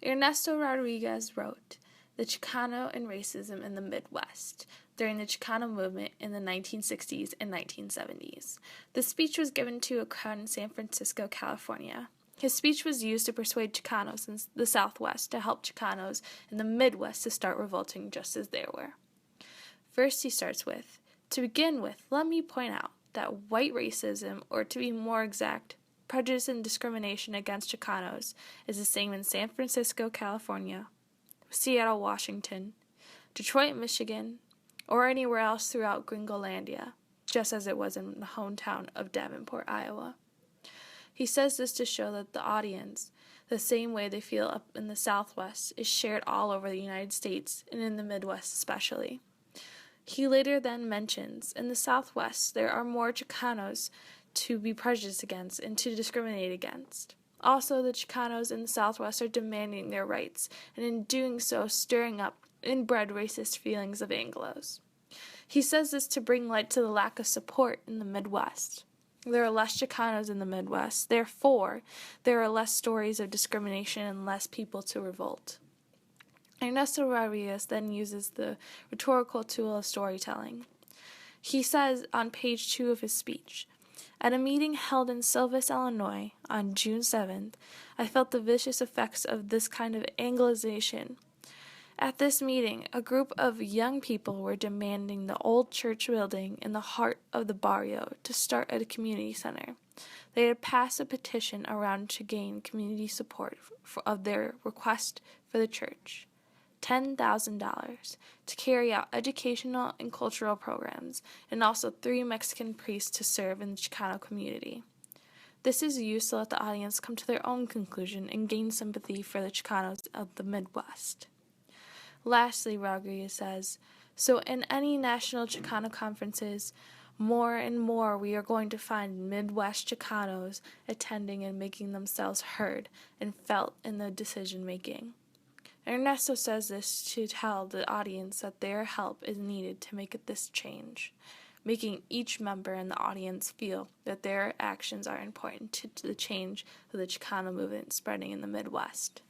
Ernesto Rodriguez wrote, "The Chicano and Racism in the Midwest," during the Chicano movement in the 1960s and 1970s. The speech was given to a crowd in San Francisco, California. His speech was used to persuade Chicanos in the Southwest to help Chicanos in the Midwest to start revolting just as they were. First, he starts with, "To begin with, let me point out that white racism, or to be more exact, prejudice and discrimination against Chicanos, is the same in San Francisco, California, Seattle, Washington, Detroit, Michigan, or anywhere else throughout Gringolandia, just as it was in the hometown of Davenport, Iowa." He says this to show that the audience, the same way they feel up in the Southwest, is shared all over the United States and in the Midwest especially. He later then mentions, in the Southwest there are more Chicanos to be prejudiced against and to discriminate against. Also, the Chicanos in the Southwest are demanding their rights, and in doing so stirring up inbred racist feelings of Anglos. He says this to bring light to the lack of support in the Midwest. There are less Chicanos in the Midwest, therefore there are less stories of discrimination and less people to revolt. Ernesto Rodriguez then uses the rhetorical tool of storytelling. He says on page 2 of his speech, "At a meeting held in Silvis, Illinois, on June 7th, I felt the vicious effects of this kind of Anglicization. At this meeting, a group of young people were demanding the old church building in the heart of the barrio to start at a community center. They had passed a petition around to gain community support of their request for the church. $10,000 to carry out educational and cultural programs, and also 3 Mexican priests to serve in the Chicano community. This is used to let the audience come to their own conclusion and gain sympathy for the Chicanos of the Midwest." Lastly, Rodriguez says, "So in any national Chicano conferences, more and more we are going to find Midwest Chicanos attending and making themselves heard and felt in the decision-making." Ernesto says this to tell the audience that their help is needed to make this change, making each member in the audience feel that their actions are important to the change of the Chicano movement spreading in the Midwest.